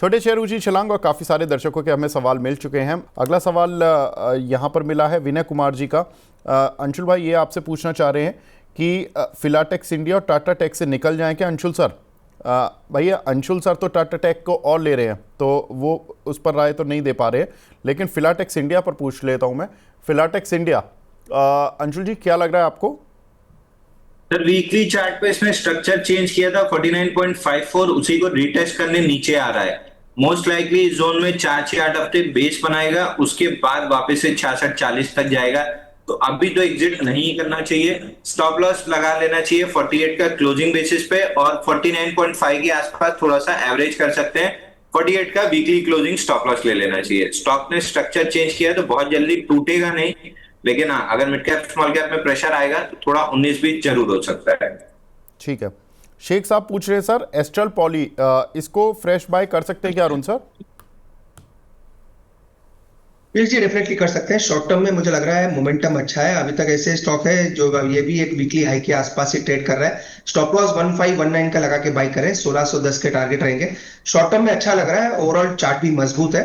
छोटे शेयर ऊंची छलांग और काफ़ी सारे दर्शकों के हमें सवाल मिल चुके हैं। अगला सवाल यहाँ पर मिला है विनय कुमार जी का। अंशुल भाई, ये आपसे पूछना चाह रहे हैं कि फिलाटेक्स इंडिया और टाटा टेक से निकल जाएं क्या अंशुल सर? भैया अंशुल सर तो टाटा टेक को और ले रहे हैं, तो वो उस पर राय तो नहीं दे पा रहे, लेकिन फिलाटेक्स इंडिया पर पूछ लेता हूँ मैं। फिलाटेक्स इंडिया, अंशुल जी क्या लग रहा है आपको? सर वीकली चार्ट पे इसमें स्ट्रक्चर चेंज किया था 49.54, उसी को रीटेस्ट करने नीचे आ रहा है। मोस्ट लाइकली इस जोन में 4-6-8 हफ्ते बेस बनाएगा, उसके बाद वापस से 66-40 तक जाएगा। तो अभी तो एग्जिट नहीं करना चाहिए, स्टॉप लॉस लगा लेना चाहिए 48 का क्लोजिंग बेसिस पे, और 49.5 के आसपास थोड़ा सा एवरेज कर सकते हैं। 48 का वीकली क्लोजिंग स्टॉप लॉस ले लेना चाहिए। स्टॉक ने स्ट्रक्चर चेंज किया तो बहुत जल्दी टूटेगा नहीं, लेकिन हाँ, अगर मिड कैप स्मॉल कैप में प्रेशर आएगा तो थोड़ा 19-20 जरूर हो सकता है। ठीक है। शेख साहब पूछ रहे हैं सर, एस्ट्रल पॉली, इसको फ्रेश बाय कर सकते हैं क्या अरुण सर? जी डेफिनेटली कर सकते हैं। शॉर्ट टर्म में मुझे लग रहा है मोमेंटम अच्छा है। अभी तक ऐसे स्टॉक है जो ये भी एक वीकली हाई के आसपास ही ट्रेड कर रहा है। स्टॉप लॉस 1519 का लगा के बाय करें, 1610 के टारगेट रहेंगे। शॉर्ट टर्म में अच्छा लग रहा है, ओवरऑल चार्ट भी मजबूत है।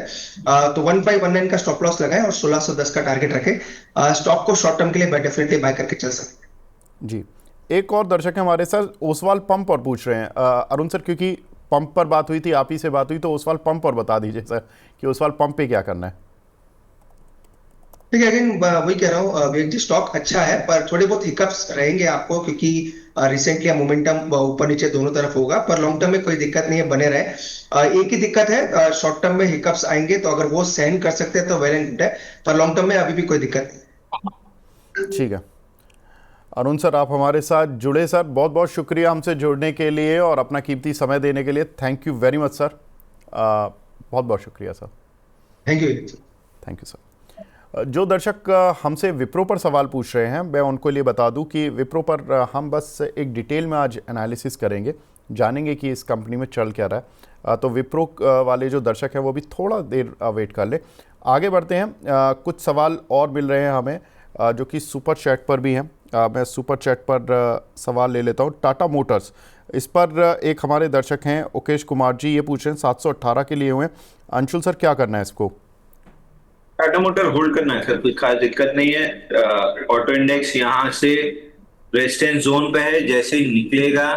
तो 1519 का स्टॉप लॉस लगाएं और 1610 का टारगेट रखें। स्टॉक को शॉर्ट टर्म के लिए डेफिनेटली बाय करके चल सकते हैं। जी, एक और दर्शक है हमारे सर, ओसवाल पंप और पूछ रहे हैं। अरुण सर, क्योंकि पंप पर बात हुई थी, आप ही से बात हुई, तो ओसवाल पंप और बता दीजिए सर कि ओसवाल पंप पे क्या करना है। ठीक है, अगेन वही कह रहा हूँ विवेक जी, स्टॉक अच्छा है पर थोड़े बहुत हिकअप्स रहेंगे आपको, क्योंकि रिसेंटली मोमेंटम ऊपर नीचे दोनों तरफ होगा, पर लॉन्ग टर्म में कोई दिक्कत नहीं है, बने रहे। एक ही दिक्कत है, शॉर्ट टर्म में हिकअप्स आएंगे, तो अगर वो सहन कर सकते हैं तो वेल एंड गुड है, पर लॉन्ग टर्म में अभी भी कोई दिक्कत नहीं। ठीक है अरुण सर, आप हमारे साथ जुड़े सर, बहुत बहुत शुक्रिया हमसे जुड़ने के लिए और अपना कीमती समय देने के लिए। Thank you very much sir, बहुत बहुत शुक्रिया sir. Thank you. Thank you sir. जो दर्शक हमसे विप्रो पर सवाल पूछ रहे हैं, मैं उनको लिए बता दूं कि विप्रो पर हम बस एक डिटेल में आज एनालिसिस करेंगे, जानेंगे कि इस कंपनी में चल क्या रहा है। तो विप्रो वाले जो दर्शक हैं वो भी थोड़ा देर वेट कर ले। आगे बढ़ते हैं, कुछ सवाल और मिल रहे हैं हमें जो कि सुपर चैट पर भी हैं। मैं सुपर चैट पर सवाल ले लेता हूँ। टाटा मोटर्स, इस पर एक हमारे दर्शक हैं ओकेश कुमार जी, ये पूछ रहे हैं 718 के लिए हुए हैं। अंशुल सर क्या करना है इसको? टाटा मोटर होल्ड करना है सर, कोई खास दिक्कत नहीं है। ऑटो इंडेक्स यहाँ से रेजिस्टेंस जोन पे है, जैसे ही निकलेगा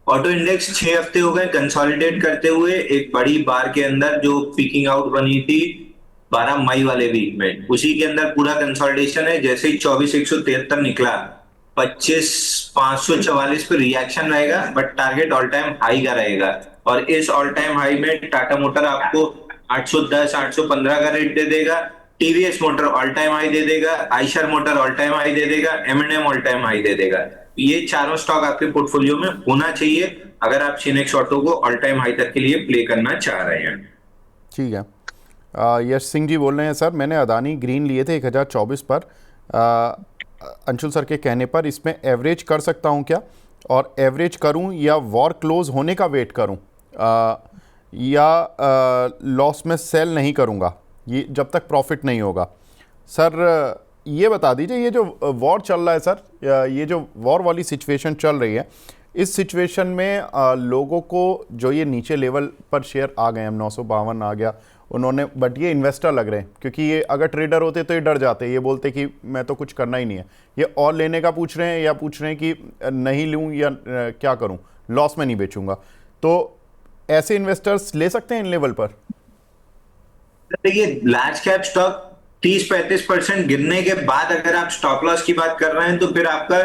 ऑटो इंडेक्स 6 हफ्ते हो गए कंसोलिडेट करते हुए एक बड़ी बार के अंदर, जो पीकिंग आउट बनी थी 12 मई वाले वीक में, उसी के अंदर पूरा कंसोलिडेशन है। जैसे ही 24,173 निकला, 25,544 पे रिएक्शन रहेगा, but target all time high का रहेगा। और इस ऑल टाइम हाई में टाटा मोटर आपको 810, 815 का रेट दे देगा। TVS motor all time high दे देगा, Eicher motor all time high दे देगा, एम&एम ऑल टाइम हाई दे देगा। ये चारों स्टॉक आपके पोर्टफोलियो में होना चाहिए अगर आप सिनेक्स ऑटो को ऑल टाइम हाई तक के लिए प्ले करना चाह रहे हैं। ठीक है। यश सिंह जी बोल रहे हैं सर, मैंने अदानी ग्रीन लिए थे 1024 पर, अंशुल सर के कहने पर इसमें एवरेज कर सकता हूं क्या, और एवरेज करूं या वॉर क्लोज होने का वेट करूं, या लॉस में सेल नहीं करूंगा ये जब तक प्रॉफिट नहीं होगा? सर ये बता दीजिए, ये जो वॉर चल रहा है सर, ये जो वॉर वाली सिचुएशन चल रही है, इस सिचुएशन में लोगों को जो ये नीचे लेवल पर शेयर आ गए हैं, 952 आ गया उन्होंने, बट ये इन्वेस्टर लग रहे हैं, क्योंकि ये अगर ट्रेडर होते तो ये डर जाते, ये बोलते कि मैं तो कुछ करना ही नहीं है। ये और लेने का पूछ रहे हैं या पूछ रहे हैं कि नहीं लूँ या क्या करूँ, लॉस में नहीं बेचूंगा? तो ऐसे इन्वेस्टर्स ले सकते हैं इन लेवल पर? देखिए, लार्ज कैप स्टॉक 30-35% गिरने के बाद अगर आप स्टॉप लॉस की बात कर रहे हैं तो फिर आपका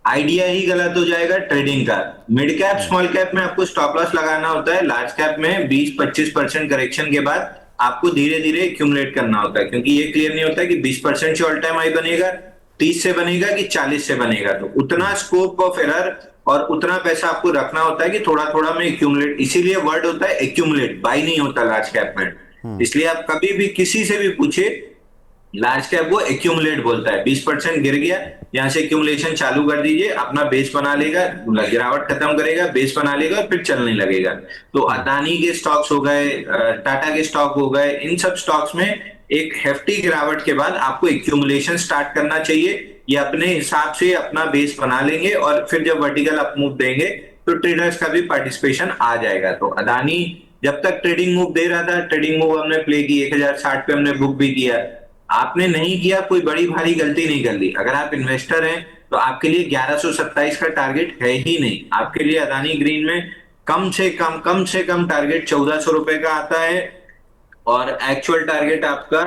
आइडिया ही गलत हो जाएगा ट्रेडिंग का। मिड कैप स्मॉल कैप में आपको स्टॉप लॉस लगाना होता है, लार्ज कैप में 20-25% करेक्शन के बाद आपको धीरे धीरे एक्यूमुलेट करना होता है, क्योंकि ये क्लियर नहीं होता है कि 20% से ऑल टाइम हाई बनेगा, 30 से बनेगा कि 40 से बनेगा। तो उतना स्कोप ऑफ एरर और उतना पैसा आपको रखना होता है कि थोड़ा थोड़ा में एक्यूमुलेट, इसीलिए वर्ड होता है एक्यूमुलेट, बाई नहीं होता लार्ज कैप में। इसलिए आप कभी भी किसी से भी पूछे, लार्ज कैप वो एक्यूमुलेट बोलता है। 20% गिर गया, यहां से एक्यूमुलेशन चालू कर दीजिए, अपना बेस बना लेगा, गिरावट खत्म करेगा, बेस बना लेगा और फिर चलने लगेगा। तो अदानी के स्टॉक्स हो गए, टाटा के स्टॉक हो गए, इन सब स्टॉक्स में एक हेफ्टी गिरावट के बाद आपको एक्यूमुलेशन स्टार्ट करना चाहिए। ये अपने हिसाब से अपना बेस बना लेंगे और फिर जब वर्टिकल अप मूव देंगे तो ट्रेडर्स का भी पार्टिसिपेशन आ जाएगा। तो अदानी जब तक ट्रेडिंग मूव दे रहा था, ट्रेडिंग मूव हमने प्ले की, 1060 पे हमने बुक भी किया। आपने नहीं किया, कोई बड़ी भारी गलती नहीं कर ली। अगर आप इन्वेस्टर हैं तो आपके लिए 1127 का टारगेट है ही नहीं। आपके लिए अदानी ग्रीन में कम से कम टारगेट 1400 रुपए का आता है, और एक्चुअल टारगेट आपका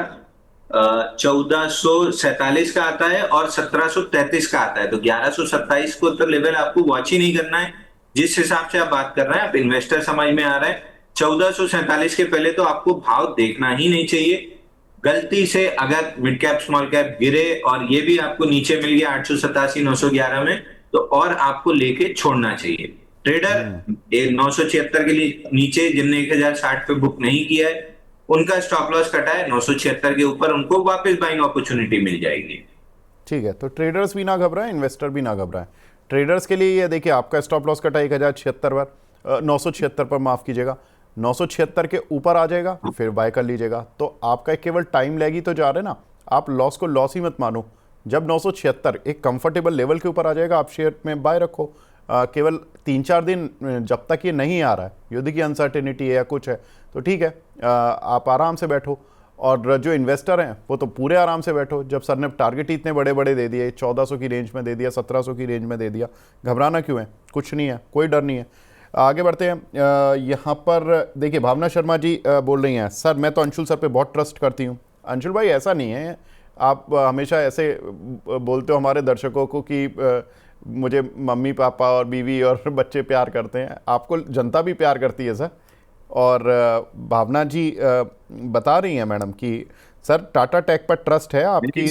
1447 का आता है और 1733 का आता है। तो 1127 को तो लेवल आपको वॉच ही नहीं करना है। जिस हिसाब से आप बात कर रहे हैं, आप इन्वेस्टर समझ में आ रहा है, 1447 के पहले तो आपको भाव देखना ही नहीं चाहिए। गलती से अगर मिड कैप स्मॉल कैप गिरे और ये भी आपको नीचे मिल गया 887 911 में, तो और आपको लेके छोड़ना चाहिए। ट्रेडर 976 के लिए नीचे जिनने 1060 पे बुक नहीं किया है, उनका स्टॉप लॉस कटा है 976 के ऊपर, उनको वापस बाइंग अपॉर्चुनिटी मिल जाएगी। ठीक है, तो ट्रेडर्स भी ना घबराएं, इन्वेस्टर भी ना घबराएं। ट्रेडर्स के लिए ये देखिए, आपका स्टॉप लॉस कटा 1076 पर, 976 पर, माफ़ कीजिएगा, 976 के ऊपर आ जाएगा, फिर बाय कर लीजिएगा। तो आपका केवल टाइम लैग ही तो जा रहा है ना, आप लॉस को लॉस ही मत मानो। जब 976 एक कंफर्टेबल लेवल के ऊपर आ जाएगा, आप शेयर में बाय रखो। केवल 3-4 दिन जब तक ये नहीं आ रहा है, युद्ध की अनसर्टेनिटी है या कुछ है, तो ठीक है, आप आराम से बैठो। और जो इन्वेस्टर हैं वो तो पूरे आराम से बैठो। जब सर ने टारगेट ही इतने बड़े बड़े दे दिए, 1400 की रेंज में दे दिया, 1700 की रेंज में दे दिया, घबराना क्यों है? कुछ नहीं है, कोई डर नहीं है। आगे बढ़ते हैं। यहाँ पर देखिए, भावना शर्मा जी बोल रही हैं, सर मैं तो अंशुल सर पे बहुत ट्रस्ट करती हूँ। अंशुल भाई, ऐसा नहीं है, आप हमेशा ऐसे बोलते हो हमारे दर्शकों को कि मुझे मम्मी पापा और बीवी और बच्चे प्यार करते हैं। आपको जनता भी प्यार करती है सर। और भावना जी बता रही हैं मैडम कि सर टाटा टेक पर ट्रस्ट है, आपकी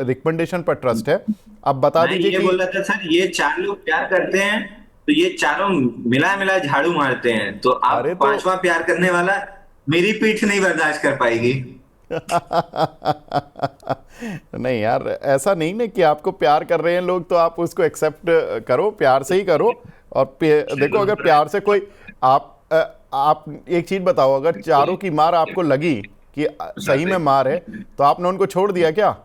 रिकमेंडेशन पर ट्रस्ट है। अब बता दीजिए ये बोल रहा था सर, ये 4 लोग प्यार करते हैं तो ये चारों मिला झाड़ू मारते हैं, तो आप पांचवा प्यार करने वाला मेरी पीठ नहीं बर्दाश्त कर पाएगी। नहीं यार, ऐसा नहीं ना कि आपको प्यार कर रहे हैं लोग तो आप उसको एक्सेप्ट करो, प्यार से ही करो। और देखो, अगर प्यार से कोई आप एक चीज बताओ, अगर चारों की मार आपको लगी कि सही में मार है, तो आपने उनको छोड़ दिया क्या?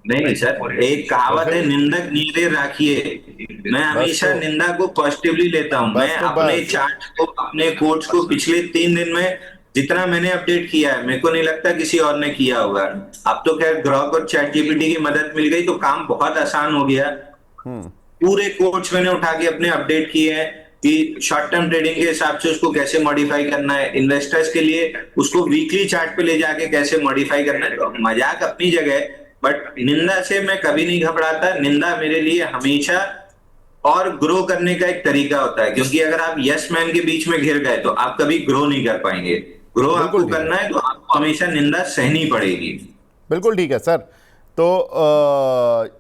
नहीं सर, एक कहावत है, निंदक नीरे राखिए। मैं हमेशा निंदा को पॉजिटिवली लेता हूं। मैं अपने चार्ट को, अपने कोट्स को पिछले 3 दिन में जितना मैंने अपडेट किया है, मेरे को नहीं लगता किसी और ने किया होगा। अब तो खैर ग्रॉक और चैट जीपीटी की मदद मिल गई तो काम बहुत आसान हो गया। पूरे कोट्स मैंने उठा के अपने अपडेट किए हैं कि शॉर्ट टर्म ट्रेडिंग के हिसाब से उसको कैसे मॉडिफाई करना है, इन्वेस्टर्स के लिए उसको वीकली चार्ट पे ले जाके कैसे मॉडिफाई करना है। तो मजाक अपनी जगह, बट निंदा से मैं कभी नहीं घबराता। निंदा मेरे लिए हमेशा और ग्रो करने का एक तरीका होता है, क्योंकि अगर आप यस मैन के बीच में घिर गए तो आप कभी ग्रो नहीं कर पाएंगे। ग्रो आपको करना है तो आपको हमेशा निंदा सहनी पड़ेगी। बिल्कुल ठीक है सर। तो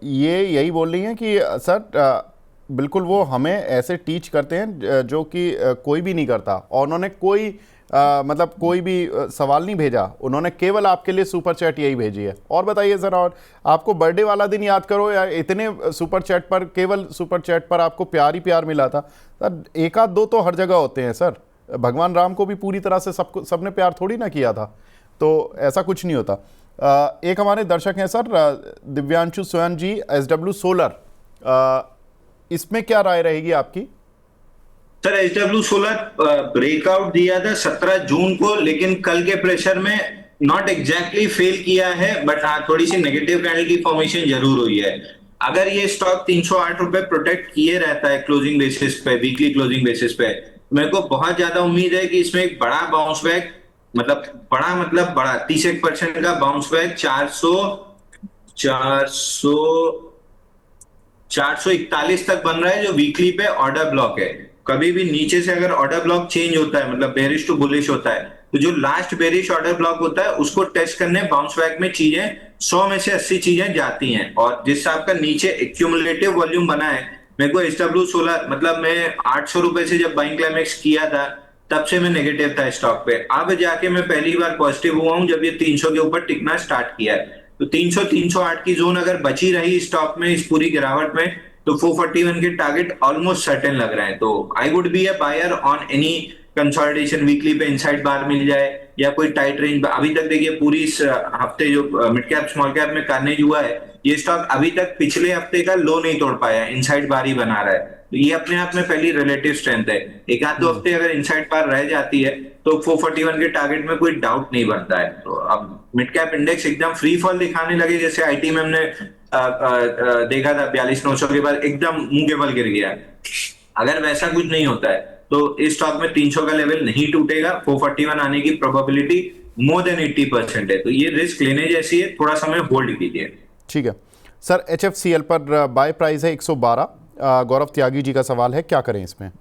ये यही बोल रही हैं कि सर बिल्कुल वो हमें ऐसे टीच करते हैं जो कि कोई भी नहीं करता। और उन्होंने कोई मतलब कोई भी सवाल नहीं भेजा, उन्होंने केवल आपके लिए सुपर चैट यही भेजी है। और बताइए सर, और आपको बर्थडे वाला दिन याद करो या इतने सुपर चैट पर, केवल सुपर चैट पर आपको प्यार ही प्यार मिला था सर। एक आध दो तो हर जगह होते हैं सर। भगवान राम को भी पूरी तरह से सबने प्यार थोड़ी ना किया था, तो ऐसा कुछ नहीं होता। एक हमारे दर्शक हैं सर, दिव्यांशु स्वयं जी, SW सोलर, इसमें क्या राय रहेगी आपकी? सर SW सोलर ब्रेकआउट दिया था 17 जून को, लेकिन कल के प्रेशर में नॉट एग्जैक्टली फेल किया है, बट हाँ थोड़ी सी नेगेटिव कैंडल की फॉर्मेशन जरूर हुई है। अगर ये स्टॉक 308 रुपए प्रोटेक्ट किए रहता है क्लोजिंग बेसिस पे, वीकली क्लोजिंग बेसिस पे, मेरे को बहुत ज्यादा उम्मीद है कि इसमें एक बड़ा बाउंस बैक, मतलब बड़ा 30% का बाउंस बैक 441 तक बन रहा है, जो वीकली पे ऑर्डर ब्लॉक है। कभी भी नीचे से अगर ऑर्डर ब्लॉक चेंज होता है, मतलब बेरिश टू बुलिश होता है, तो जो लास्ट बेरिश ऑर्डर ब्लॉक होता है उसको टेस्ट करने बाउंस बैक में चीजें 100 में से 80 चीजें जाती हैं। और जिस आपका नीचे एक्यूमुलेटिव वॉल्यूम बना है, मेरे को SW सोलर, मतलब मैं 800 रुपए से जब बाइंग क्लाइमेक्स किया था तब से मैं नेगेटिव था स्टॉक पे। अब जाके मैं पहली बार पॉजिटिव हुआ हूं जब ये 300 के ऊपर टिकना स्टार्ट किया है। तो 300-308 की जोन अगर बची रही स्टॉक में इस पूरी गिरावट में, तो 441 के टारगेट ऑलमोस्ट सर्टेन लग रहे हैं। तो I would be a buyer on any consolidation, weekly पे इनसाइड बार मिल जाए या कोई टाइट रेंज। अभी तक देखिए पूरी इस हफ्ते जो मिड कैप स्मॉल कैप में कार्नेज हुआ है, ये स्टॉक अभी तक पिछले हफ्ते का लो नहीं तोड़ पाया, इनसाइड बार ही बना रहा है, तो ये अपने आप में पहली रिलेटिव स्ट्रेंथ है। एक आध दो हफ्ते अगर इनसाइड बार रह जाती है तो 441 के टारगेट में कोई डाउट नहीं बनता है। तो अब मिड कैप इंडेक्स एकदम फ्री फॉल दिखाने लगे, जैसे आईटी में हमने देखा था 42,900 के बाद एकदम मुंह के बल गिर गया। अगर वैसा कुछ नहीं होता है तो इस स्टॉक में 300 का लेवल नहीं टूटेगा, 441 आने की प्रोबेबिलिटी मोर देन 80% है। तो ये रिस्क लेने जैसी है, थोड़ा समय होल्ड कीजिए। ठीक है सर। HFCL पर बाय प्राइस है 112। गौरव त्यागी जी का सवाल है, क्या करें इसमें?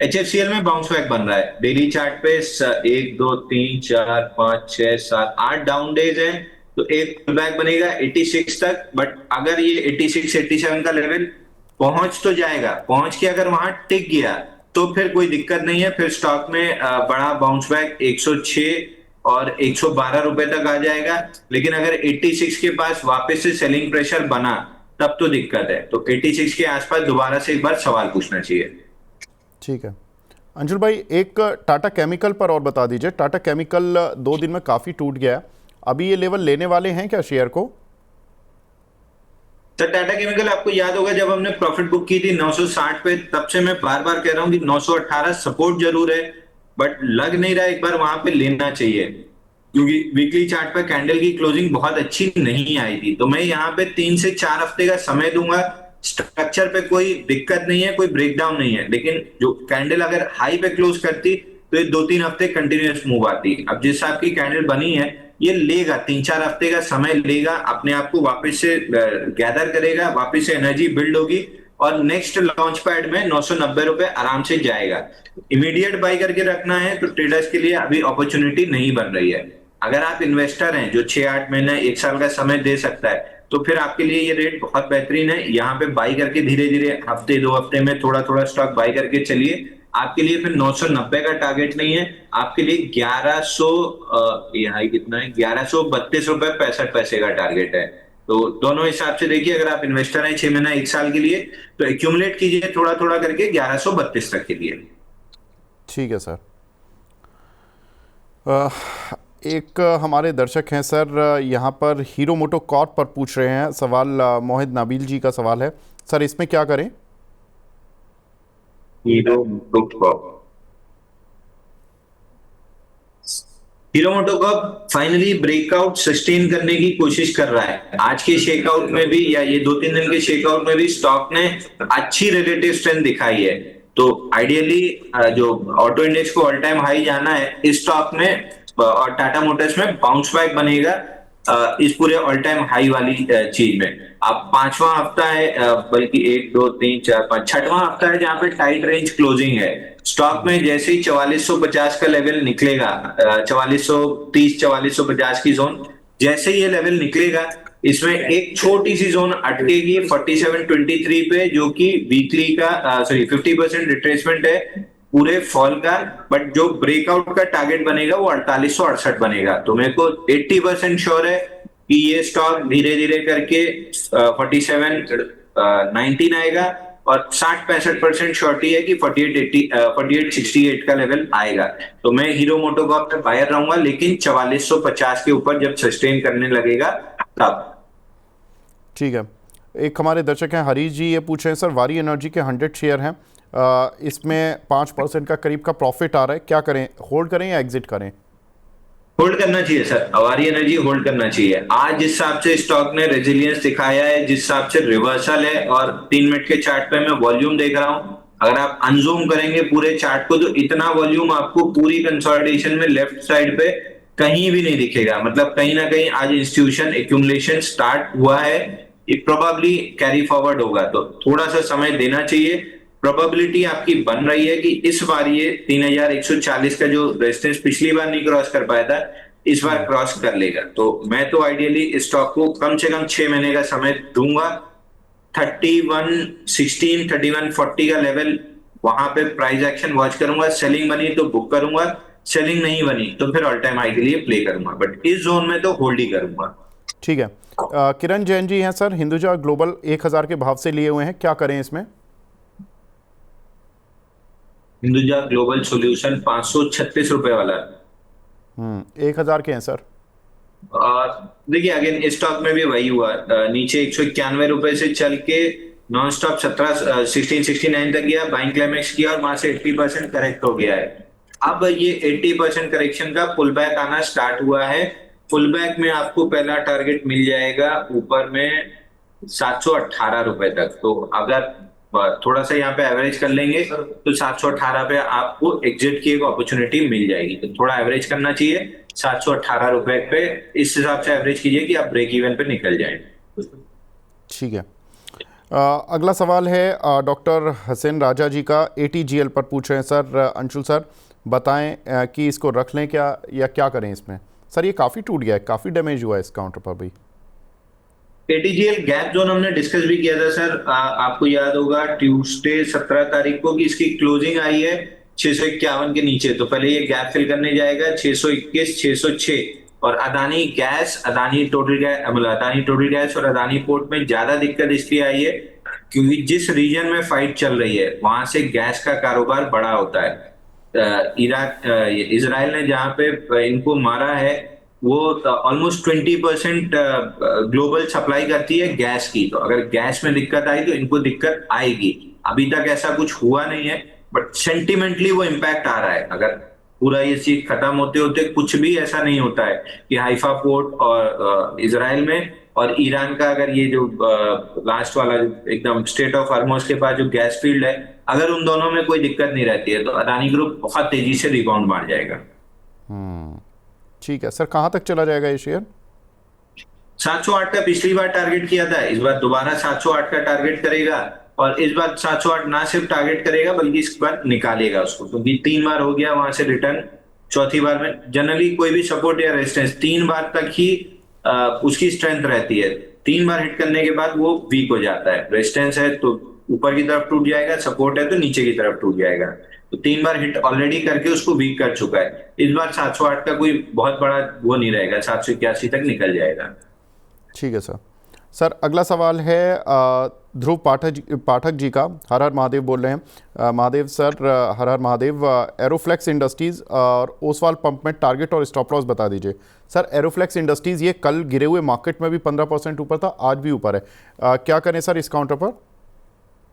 HFCL में बाउंस बैक बन रहा है। डेली चार्ट पे 1 2 3 4 5 6 7 8 डाउन डेज है, तो एक पुल बैक बनेगा 86 तक। बट अगर ये 86 87 का लेवल पहुंच तो जाएगा, पहुंच के अगर वहां टिक गया तो फिर कोई दिक्कत नहीं है, फिर स्टॉक में बड़ा बाउंस बैक 106 और 112 रुपए तक आ जाएगा। लेकिन अगर 86 के पास वापस से सेलिंग प्रेशर बना तब तो दिक्कत है, तो 86 के आसपास दोबारा से एक बार सवाल पूछना चाहिए। ठीक है अंशुल भाई, एक टाटा केमिकल पर और बता दीजिए। टाटा केमिकल 2 दिन में काफ़ी टूट गया, अभी ये लेवल लेने वाले हैं क्या शेयर को? सर टाटा केमिकल आपको याद होगा जब हमने प्रॉफिट बुक की थी 960 पे, तब से मैं बार बार कह रहा हूं कि 918 सपोर्ट जरूर है, बट लग नहीं रहा एक बार वहां पे लेना चाहिए, क्योंकि वीकली चार्ट पे कैंडल की क्लोजिंग बहुत अच्छी नहीं आई थी। तो मैं यहाँ पे 3 से 4 हफ्ते का समय दूंगा। स्ट्रक्चर पे कोई दिक्कत नहीं है, कोई ब्रेकडाउन नहीं है, लेकिन जो कैंडल अगर हाई पे क्लोज करती तो ये 2-3 हफ्ते कंटिन्यूअस मूव आती। अब जिस हिसाब की कैंडल बनी है ये लेगा, 3-4 हफ्ते का समय लेगा, अपने आप को वापस से गैदर करेगा, वापस से एनर्जी बिल्ड होगी और नेक्स्ट लॉन्च पैड में 990 रुपए आराम से जाएगा। इमीडिएट बाई करके रखना है तो ट्रेडर्स के लिए अभी अपॉर्चुनिटी नहीं बन रही है। अगर आप इन्वेस्टर हैं जो 6-8 महीने 1 साल का समय दे सकता है तो फिर आपके लिए ये रेट बहुत बेहतरीन है। यहाँ पे बाई करके धीरे धीरे हफ्ते 2 हफ्ते में थोड़ा थोड़ा स्टॉक बाई करके चलिए। आपके लिए फिर 990 का टारगेट नहीं है, आपके लिए 1100 ये हाई कितना है, 1132 रुपए 65 पैसे का टारगेट है। तो दोनों हिसाब से देखिए, अगर आप इन्वेस्टर हैं 6 महीना 1 साल के लिए तो एक्यूमुलेट कीजिए थोड़ा थोड़ा करके 1132 तक के लिए। ठीक है सर। एक हमारे दर्शक हैं सर यहाँ पर हीरो मोटो कॉर्प पर पूछ रहे हैं सवाल, मोहित नाबील जी का सवाल है सर, इसमें क्या करें? हीरो मोटो कॉर्प फाइनली ब्रेकआउट सस्टेन करने की कोशिश कर रहा है। आज के शेकआउट में भी या ये 2-3 दिन के शेकआउट में भी स्टॉक ने अच्छी रिलेटिव स्ट्रेंथ दिखाई है। तो आइडियली जो ऑटो इंडेक्स को ऑल टाइम हाई जाना है, इस स्टॉक में और टाटा मोटर्स में बाउंस बैक बनेगा इस पूरे ऑल टाइम हाई वाली चीज में। अब 5वां हफ्ता है, बल्कि 1 2 3 4 5 6वां हफ्ता है जहां पे टाइट रेंज क्लोजिंग है। स्टॉक में जैसे ही 4450 का लेवल निकलेगा, 4430 4450 की जोन, जैसे ये लेवल निकलेगा इसमें एक छोटी सी जोन अटकेगी 4723 पे, जो कि वीकली का 50% रिट्रेसमेंट है पूरे फॉल का। बट जो ब्रेकआउट का टारगेट बनेगा वो 4868 बनेगा। तो मेरे को 80% श्योर है कि ये स्टॉक धीरे धीरे करके 4719 आएगा और 60-65% श्योरिटी है कि 4868 का लेवल आएगा। तो मैं हीरो मोटो कॉर्प पे बायर रहूंगा, लेकिन 4450 के ऊपर जब सस्टेन करने लगेगा तब। ठीक है। एक हमारे दर्शक हैं हरीश जी, ये पूछ रहे हैं सर वारी एनर्जी के 100 शेयर हैं, इसमें 5% का करीब का प्रॉफिट आ रहा है, क्या करें? होल्ड करें या एग्जिट करें? होल्ड करना चाहिए सर, वारी एनर्जी होल्ड करना चाहिए। आज जिस हिसाब से स्टॉक ने रेजिलियंस दिखाया है, जिस हिसाब से रिवर्सल है, और 3 मिनट के चार्ट पे मैं वॉल्यूम देख रहा हूं, अगर आप अनजूम करेंगे पूरे चार्ट को तो इतना वॉल्यूम आपको पूरी कंसोलिडेशन में लेफ्ट साइड पे कहीं भी नहीं दिखेगा। मतलब कहीं ना कहीं आज इंस्टीट्यूशन एक्यूमुलेशन स्टार्ट हुआ है, ये प्रोबेबली कैरी फॉरवर्ड होगा, तो थोड़ा सा समय देना चाहिए। प्रोबेबिलिटी आपकी बन रही है कि इस बार ये 3140 का जो रेजिस्टेंस पिछली बार नहीं क्रॉस कर पाया था, इस बार क्रॉस कर लेगा। तो मैं तो आइडियली इस स्टॉक को कम से कम 6 महीने का समय दूंगा। 3116 3140 का लेवल, वहां पे प्राइस एक्शन वॉच करूंगा। सेलिंग बनी तो बुक करूंगा, सेलिंग नहीं बनी तो फिर ऑल टाइम हाई के लिए प्ले करूंगा, बट इस जोन में तो होल्ड ही करूंगा। ठीक है। किरण जैन जी हैं सर, हिंदुजा ग्लोबल 1000 के भाव से लिए हुए हैं, क्या करें इसमें? हिंदुजा ग्लोबल सॉल्यूशन 536 रुपए वाला। 1000 के हैं सर। देखिए अगेन इस स्टॉक में भी वही हुआ, नीचे 191 रुपए से चल के नॉन स्टॉप 1669 तक गया, बाइंग क्लाइमेक्स किया और वहां से 80% करेक्ट हो गया है। अब ये 80% करेक्शन का पुल बैक आना स्टार्ट हुआ है। पुल बैक में आपको पहला टारगेट मिल जाएगा ऊपर में 718 रुपए तक। तो अगर थोड़ा सा यहाँ पे एवरेज कर लेंगे तो 718 पे आपको एग्जिट की एक अपॉर्चुनिटी मिल जाएगी। तो थोड़ा एवरेज करना चाहिए 718 रुपए पे, इस हिसाब से एवरेज कीजिए कि आप ब्रेक इवन पे निकल जाएं। ठीक है। अगला सवाल है डॉक्टर हसन राजा जी का, ATGL पर पूछ रहे हैं सर। अंशुल सर बताएं कि इसको रख लें क्या या क्या करें इसमें? सर ये काफ़ी टूट गया है, काफ़ी डैमेज हुआ है इस काउंटर पर भी। एटीजीएल गैप जोन हमने डिस्कस भी किया था सर, आपको याद होगा ट्यूसडे 17 तारीख को कि इसकी क्लोजिंग आई है 651 के नीचे। तो पहले ये गैप फिल करने जाएगा 621, 606। और Adani gas, Adani total gas, मतलब अदानी टोटल गैस और अदानी पोर्ट में ज्यादा दिक्कत इसलिए आई है क्योंकि जिस रीजन में फाइट चल रही है वहां से गैस का कारोबार बड़ा होता है। इराक, इजराइल ने जहां पे इनको मारा है वो ऑलमोस्ट 20% ग्लोबल सप्लाई करती है गैस की। तो अगर गैस में दिक्कत आई तो इनको दिक्कत आएगी। अभी तक ऐसा कुछ हुआ नहीं है बट सेंटिमेंटली वो इम्पैक्ट आ रहा है। अगर पूरा ये चीज खत्म होते होते कुछ भी ऐसा नहीं होता है कि हाइफा पोर्ट और इजराइल में और ईरान का, अगर ये जो लास्ट वाला जो एकदम स्टेट ऑफ हॉर्मुज के पास जो गैस फील्ड है, अगर उन दोनों में कोई दिक्कत नहीं रहती है तो अदानी ग्रुप बहुत तेजी से रिबाउंड मार जाएगा। ठीक है सर, कहाँ तक चला जाएगा ये शेयर? 708 का पिछली बार टारगेट किया था, इस बार दोबारा 708 का टारगेट करेगा। और इस बार 708 ना सिर्फ टारगेट करेगा बल्कि इस बार निकालेगा उसको, क्योंकि 3 बार हो गया वहां से रिटर्न। चौथी बार में जनरली कोई भी सपोर्ट या रेजिस्टेंस 3 बार तक ही उसकी स्ट्रेंथ रहती है। 3 बार हिट करने के बाद वो वीक हो जाता है। रेजिस्टेंस है तो ऊपर की तरफ टूट जाएगा, सपोर्ट है तो नीचे की तरफ टूट जाएगा। तो 3 बार हिट ऑलरेडी करके उसको वीक कर चुका है। इस बार 708 का कोई बहुत बड़ा वो नहीं रहेगा, 781 तक निकल जाएगा। ठीक है सर। सर अगला सवाल है ध्रुव पाठक जी का। हर हर महादेव बोल रहे हैं। महादेव सर, हर हर महादेव। एरोफ्लेक्स इंडस्ट्रीज़ और ओसवाल पंप में टारगेट और स्टॉप लॉस बता दीजिए। सर एरोफ्लेक्स इंडस्ट्रीज़ ये कल गिरे हुए मार्केट में भी 15% ऊपर था, आज भी ऊपर है, क्या करें सर इस काउंटर पर?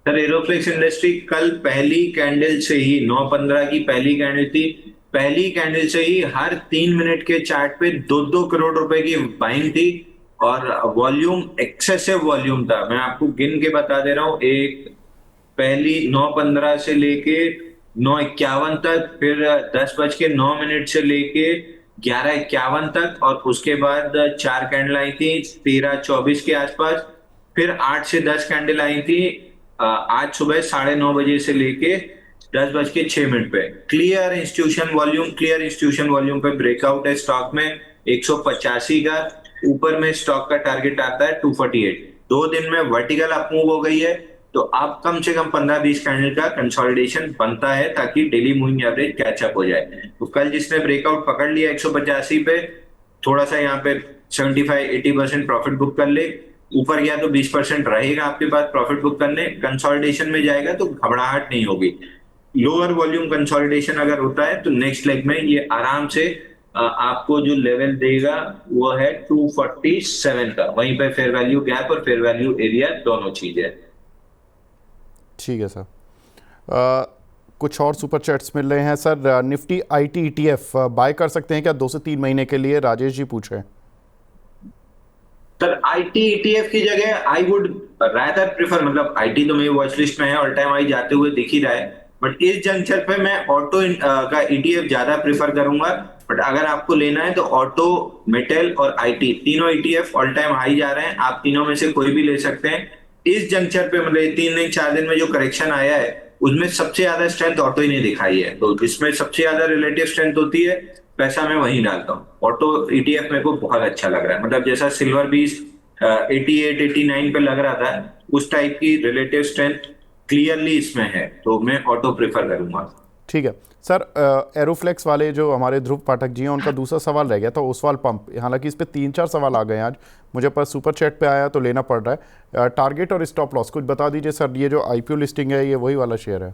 सर एरोफ्लेक्स इंडस्ट्री कल पहली कैंडल से ही 9:15 की पहली कैंडल थी, पहली कैंडल से ही हर 3 मिनट के चार्ट पे 2-2 करोड़ रुपए की बाइंग थी और वॉल्यूम एक्सेसिव वॉल्यूम था। मैं आपको गिन के बता दे रहा हूँ, एक पहली 9:15 से लेके 9:51 तक, फिर 10:09 से लेके 11:51 तक, और उसके बाद 4 कैंडल आई थी 13:24 के आसपास, फिर 8 से 10 कैंडल आई थी आज सुबह 9:30 से लेके 10:06 पे। क्लियर इंस्टीट्यूशन वॉल्यूम पे ब्रेकआउट है स्टॉक में 185 का। ऊपर में स्टॉक का टारगेट आता है 248। 2 दिन में वर्टिकल अप मूव हो गई है तो आप कम से कम 15-20 कैंडल का कंसोलिडेशन बनता है ताकि डेली मूविंग एवरेज कैचअप हो जाए। तो कल जिसने ब्रेकआउट पकड़ लिया 185 पे, थोड़ा सा यहाँ पे 75-80% प्रॉफिट बुक कर ले। ऊपर गया तो 20% रहेगा आपके पास प्रॉफिट बुक करने। कंसोलिडेशन में जाएगा तो घबराहट नहीं होगी। लोअर वॉल्यूम कंसोलिडेशन अगर होता है तो नेक्स्ट लेग में ये आराम से आपको जो लेवल देगा वो है 247 का। वहीं पे फेयर वैल्यू गैप और फेयर वैल्यू एरिया दोनों चीजें। ठीक है सर। कुछ और सुपर चैट्स मिल रहे हैं sir. Nifty IT ETF buy कर सकते हैं क्या 2 से 3 महीने के लिए? राजेश जी पूछ रहे हैं। सर IT ETF की जगह आई वुड रादर प्रेफर, मतलब IT तो मेरी वॉच लिस्ट में है, ऑल टाइम हाई जाते हुए दिख ही रहा है, बट इस जंक्चर पे मैं ऑटो का ETF ज्यादा प्रेफर करूंगा। बट अगर आपको लेना है तो ऑटो, मेटल और IT तीनों ETF ऑल टाइम हाई जा रहे हैं, आप तीनों में से कोई भी ले सकते हैं। इस जंक्चर पे मतलब 3 दिन 4 दिन में जो करेक्शन आया है उसमें सबसे ज्यादा स्ट्रेंथ ऑटो ही ने दिखाई है। तो जिसमें सबसे ज्यादा रिलेटिव स्ट्रेंथ होती है पैसा मैं वहीं डालता हूँ। ऑटो ETF मेरे को बहुत अच्छा लग रहा है, मतलब जैसा सिल्वर बीस 88-89 पे लग रहा था उस टाइप की रिलेटिव स्ट्रेंथ क्लियरली इसमें है, तो मैं ऑटो प्रेफर करूंगा। ठीक है सर। एरोफ्लेक्स वाले जो हमारे ध्रुव पाठक जी हैं उनका दूसरा सवाल रह गया था ओसवाल पंप। हालांकि इस पे 3-4 सवाल आ गए हैं आज, मुझे पर सुपर चैट पे आया तो लेना पड़ रहा है। टारगेट और स्टॉप लॉस कुछ बता दीजिए सर। ये जो IPO लिस्टिंग है ये वही वाला शेयर है?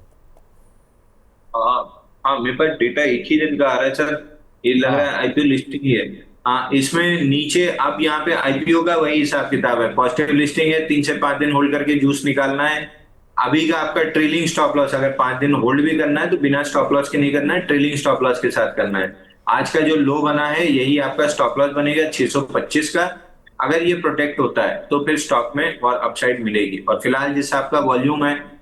हाँ, मेरे पास डेटा एक ही दिन का आ रहा है सर, ये लग रहा है IPO लिस्टिंग ही है। हाँ, इसमें नीचे अब यहाँ पे आईपीओ का वही हिसाब किताब है, पॉजिटिव लिस्टिंग है, 3 से 5 दिन होल्ड करके जूस निकालना है। अभी का आपका ट्रेलिंग स्टॉप लॉस, अगर 5 दिन होल्ड भी करना है तो बिना स्टॉप लॉस के नहीं करना है, ट्रेलिंग स्टॉप लॉस के साथ करना है। आज का जो लो बना है यही आपका स्टॉप लॉस बनेगा 625 का। अगर ये प्रोटेक्ट होता है तो फिर स्टॉक में और अपसाइड मिलेगी, और फिलहाल जिस आपका वॉल्यूम है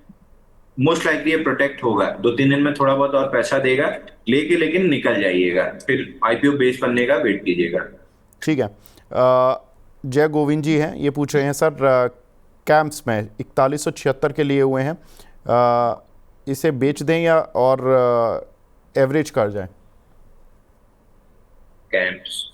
मोस्ट लाइकली ये प्रोटेक्ट होगा, 2-3 दिन में थोड़ा बहुत और पैसा देगा लेके, लेकिन निकल जाइएगा, फिर आईपीओ बेस बनने का वेट कीजिएगा। ठीक है। जय गोविंद जी हैं, ये पूछ रहे हैं सर, कैंप्स में 4176 के लिए हुए हैं, इसे बेच दें या और एवरेज कर जाएं? कैंप्स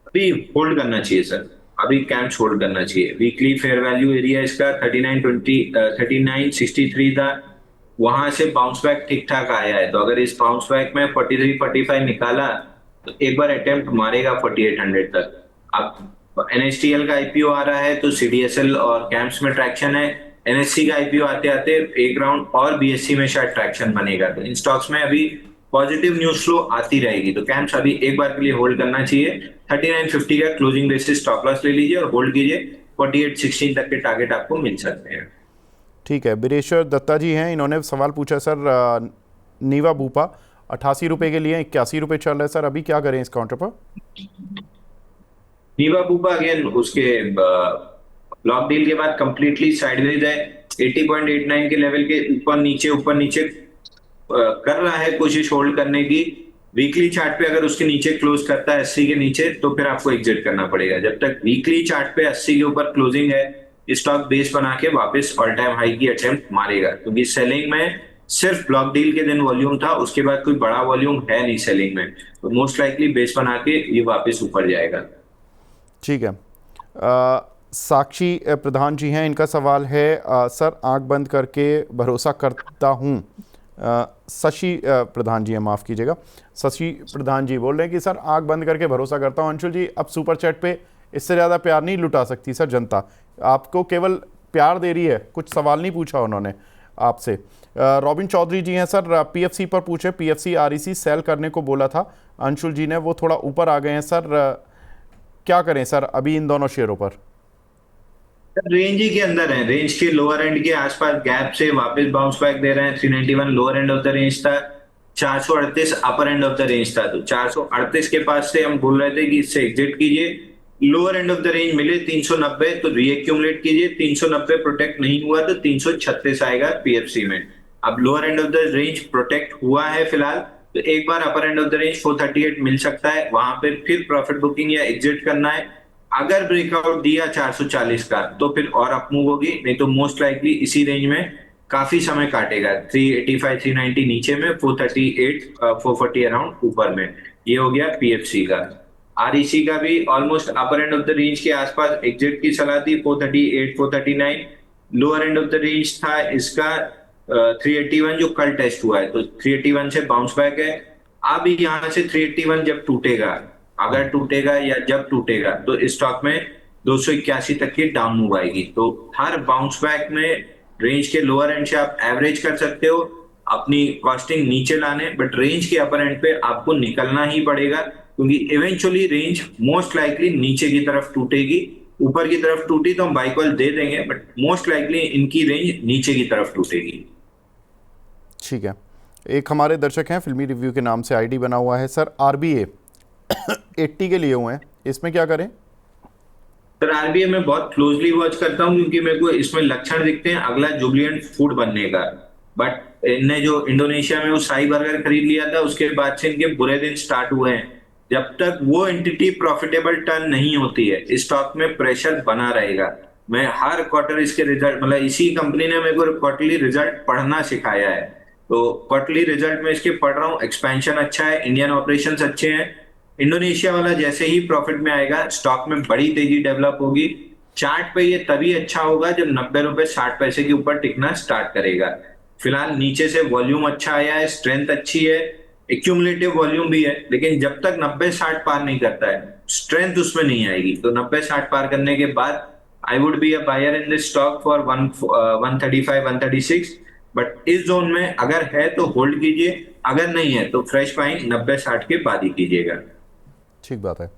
अभी होल्ड करना चाहिए सर, अभी कैंप्स होल्ड करना चाहिए। वीकली फेयर वैल्यू एरिया इसका 3963 था, वहां से बाउंस बैक ठीक ठाक आया है, तो अगर इस बाउंस बैक में 43-45 निकाला तो एक बार अटेम्प्ट मारेगा 4800 तक। अब एनएसटीएल का आईपीओ आ रहा है तो सीडीएसएल और कैंप्स में ट्रैक्शन है, एनएससी का आईपीओ आते आते एक राउंड और बीएससी में शायद ट्रैक्शन बनेगा, तो इन स्टॉक्स में अभी पॉजिटिव न्यूज फ्लो आती रहेगी, तो कैंप्स अभी एक बार के लिए होल्ड करना चाहिए। 3950 का क्लोजिंग बेसिस स्टॉप लॉस ले लीजिए और होल्ड कीजिए, 4816 तक के टारगेट आपको मिल सकते हैं। ठीक है। बीरेश्वर दत्ता जी हैं, इन्होंने सवाल पूछा सर, नीवा भूपा 88 रुपये के लिए 81 रुपये चल रहा है सर, अभी क्या करें इस काउंटर पर? नीवा बुबा अगेन उसके ब्लॉक डील के बाद कंप्लीटली साइडवेज है, 80.89 के लेवल के ऊपर नीचे कर रहा है कोशिश होल्ड करने की। वीकली चार्ट पे अगर उसके नीचे क्लोज करता है 80 के नीचे तो फिर आपको एग्जिट करना पड़ेगा। जब तक वीकली चार्ट पे 80 के ऊपर क्लोजिंग है, स्टॉक बेस बना के वापस ऑल टाइम हाई की अटेम्प्ट मारेगा, क्योंकि सेलिंग में सिर्फ ब्लॉक डील के दिन वॉल्यूम था, उसके बाद कोई बड़ा वॉल्यूम है नहीं सेलिंग में, तो मोस्ट लाइकली बेस बना के ये वापस ऊपर जाएगा। ठीक है। साक्षी प्रधान जी हैं, इनका सवाल है, सर आंख बंद करके भरोसा करता हूँ। शशि प्रधान जी हैं, माफ़ कीजिएगा, शशि प्रधान जी बोल रहे हैं कि सर आंख बंद करके भरोसा करता हूँ। अंशुल जी, अब सुपर चैट पे इससे ज़्यादा प्यार नहीं लुटा सकती सर जनता, आपको केवल प्यार दे रही है, कुछ सवाल नहीं पूछा उन्होंने आपसे। रॉबिन चौधरी जी हैं सर, पीएफसी पर पूछे, पीएफसी आरईसी सेल करने को बोला था अंशुल जी ने, वो थोड़ा ऊपर आ गए हैं सर, क्या करें सर अभी इन दोनों शेयरों पर? रेंज ही के अंदर है, रेंज के लोअर एंड के आसपास गैप से वापस बाउंस बैक दे रहे हैं। 391 lower end of the range था, 438 अपर एंड ऑफ द रेंज था, तो 438 के पास से हम बोल रहे थे कि इससे एग्जिट कीजिए। Lower end of the range मिले 390 तो रीएक्यूमुलेट कीजिए, 390 प्रोटेक्ट नहीं हुआ तो 336 आएगा पीएफसी में। अब lower end of the range protect हुआ है फिलहाल, तो एक बार अपर एंड ऑफ द रेंज 438 मिल सकता है, वहां पे फिर प्रॉफिट बुकिंग या एग्जिट करना है। अगर ब्रेकआउट दिया 440 का तो फिर और अप मूव होगी, नहीं तो मोस्ट लाइकली इसी रेंज में काफी समय काटेगा, 385 390 नीचे में, 438 440 अराउंड ऊपर में। ये हो गया पीएफसी का। आरईसी का भी almost upper end of the range के आसपास एग्जिट की सलाह थी, 438 439। Lower end of the range था इसका 381 जो कल टेस्ट हुआ है, तो 381 से बाउंस बैक है। अब यहाँ से 381 जब टूटेगा, अगर टूटेगा या जब टूटेगा, तो इस स्टॉक में 281 तक की डाउन मूव आएगी। तो हर बाउंस बैक में रेंज के लोअर एंड से आप एवरेज कर सकते हो अपनी कॉस्टिंग नीचे लाने, बट रेंज के अपर एंड पे आपको निकलना ही पड़ेगा, क्योंकि इवेंचुअली रेंज मोस्ट लाइकली नीचे की तरफ टूटेगी। ऊपर की तरफ टूटी तो हम बाई कॉल दे देंगे, बट मोस्ट लाइकली इनकी रेंज नीचे की तरफ टूटेगी। ठीक है। एक हमारे दर्शक हैं, फिल्मी रिव्यू के नाम से आईडी बना हुआ है सर, आरबीए 80 के लिए हुए हैं, इसमें क्या करें? सर आरबीए में बहुत क्लोजली वॉच करता हूं, क्योंकि मेरे को इसमें लक्षण दिखते हैं अगला जुबिलेंट फूड बनने का। बट इनने जो इंडोनेशिया में वो साई बर्गर खरीद लिया था, उसके बाद से इनके बुरे दिन स्टार्ट हुए हैं। जब तक वो एंटिटी प्रॉफिटेबल टर्न नहीं होती है, स्टॉक में प्रेशर बना रहेगा। मैं हर क्वार्टर इसके रिजल्ट, मतलब इसी कंपनी ने मेरे को क्वार्टरली रिजल्ट पढ़ना सिखाया है, तो क्वार्टरली रिजल्ट में इसके पढ़ रहा हूँ। एक्सपेंशन अच्छा है, इंडियन ऑपरेशंस अच्छे हैं। इंडोनेशिया वाला जैसे ही प्रॉफिट में आएगा, स्टॉक में बड़ी तेजी डेवलप होगी। चार्ट पे ये तभी अच्छा होगा जब 90 रुपए 60 पैसे के ऊपर टिकना स्टार्ट करेगा। फिलहाल नीचे से वॉल्यूम अच्छा आया है, स्ट्रेंथ अच्छी है, एक्यूमुलेटिव वॉल्यूम भी है, लेकिन जब तक 90-60 पार नहीं करता है, स्ट्रेंथ उसमें नहीं आएगी। तो 90-60 पार करने के बाद I would be a buyer in this stock for 135 136। But इस जोन में अगर है तो होल्ड कीजिए, अगर नहीं है तो फ्रेश बाइंग 90-60 के बाद ही कीजिएगा। ठीक बात है।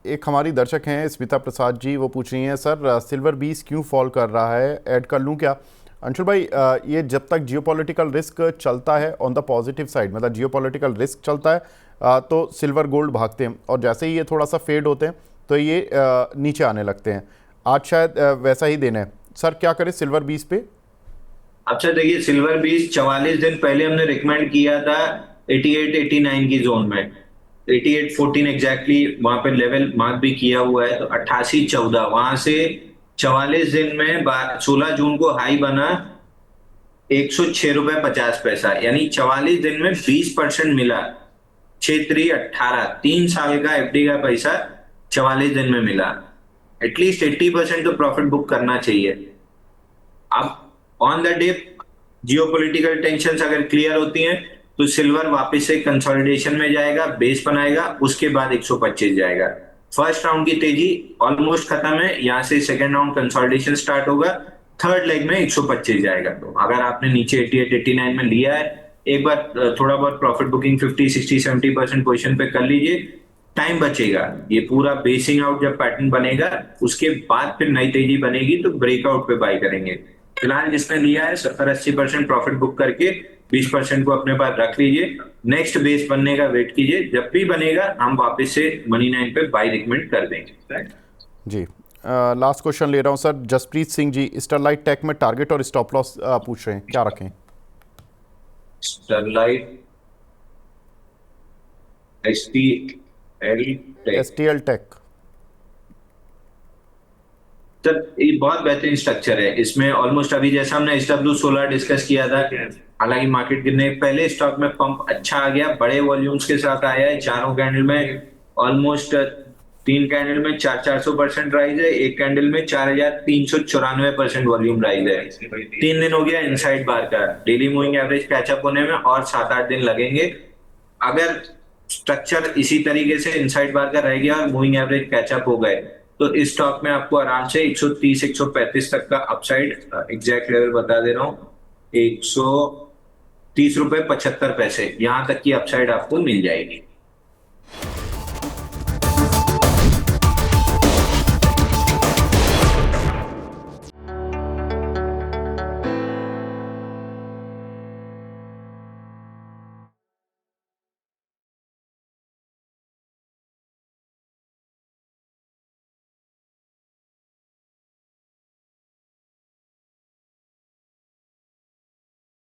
एक हमारी दर्शक हैं स्मिता प्रसाद जी, वो पूछ रही हैं सर सिल्वर बीस क्यों फॉल कर रहा है, ऐड कर लूं क्या? अंशुल भाई, ये जब तक जियोपॉलिटिकल रिस्क चलता है ऑन द पॉजिटिव साइड, मतलब जियोपॉलिटिकल रिस्क चलता है तो सिल्वर गोल्ड भागते हैं, और जैसे ही ये थोड़ा सा फेड होते हैं तो ये नीचे आने लगते हैं। आज शायद वैसा ही दिन है सर, क्या करें सिल्वर बीस पे? अच्छा देखिए, सिल्वर बीस 44 दिन पहले हमने रिकमेंड किया था 88-89 की जोन में, 88-14 एग्जैक्टली वहां पे लेवल मार्क भी किया हुआ है। तो 88-14 वहां से 44 दिन में 16 जून को हाई बना 106.50 रुपए, यानी 44 दिन में 20% मिला। 6-3-18 3 साल का एफडी का पैसा 44 दिन में मिला। एटलीस्ट 80% तो प्रॉफिट बुक करना चाहिए। अब on the day geopolitical tensions अगर क्लियर होती हैं तो सिल्वर वापस से कंसोलिडेशन में जाएगा, बेस बनाएगा, उसके बाद 125 जाएगा। फर्स्ट राउंड की तेजी ऑलमोस्ट खत्म है, यहां से सेकंड राउंड कंसोलिडेशन स्टार्ट होगा, थर्ड लेग में 125 जाएगा। तो अगर आपने नीचे 88-89 में लिया है, एक बार थोड़ा बहुत प्रॉफिट बुकिंग 50-60-70% पोजिशन पे कर लीजिए, टाइम बचेगा। ये पूरा बेसिंग आउट जब पैटर्न बनेगा उसके बाद फिर नई तेजी बनेगी तो ब्रेकआउट पे बाय करेंगे। फिलहाल जिसने लिया है 70-80% प्रॉफिट बुक करके 20% को अपने पास रख लीजिए। नेक्स्ट बेस बनने का वेट कीजिए, जब भी बनेगा हम वापस से मनी 9 पे बाय रिकमेंड कर देंगे। जी, लास्ट क्वेश्चन ले रहा हूँ sir. Jasprit Singh ji Sterlite take में टारगेट और स्टॉप लॉस पूछ रहे हैं, क्या रखें? स्टरलाइट एसटीएल टेक सर, ये बहुत बेहतरीन स्ट्रक्चर है। इसमें ऑलमोस्ट अभी जैसा हमने SW16 डिस्कस किया था, हालांकि मार्केट गिरने पहले स्टॉक में पंप अच्छा आ गया, बड़े वॉल्यूम्स के साथ आया है। चारों कैंडल में ऑलमोस्ट 3 कैंडल में 400% राइज है, एक कैंडल में 4394% वॉल्यूम राइज है। 3 दिन हो गया इनसाइड बार का, डेली मूविंग एवरेज कैचअप होने में और 7-8 दिन लगेंगे। अगर स्ट्रक्चर इसी तरीके से इनसाइड बार का रह गया और मूविंग एवरेज कैचअप हो गए तो इस स्टॉक में आपको आराम से 130-135 तक का अपसाइड, एग्जैक्ट लेवल बता दे रहा हूं, 130.75 रुपए, यहां तक की अपसाइड आपको मिल जाएगी।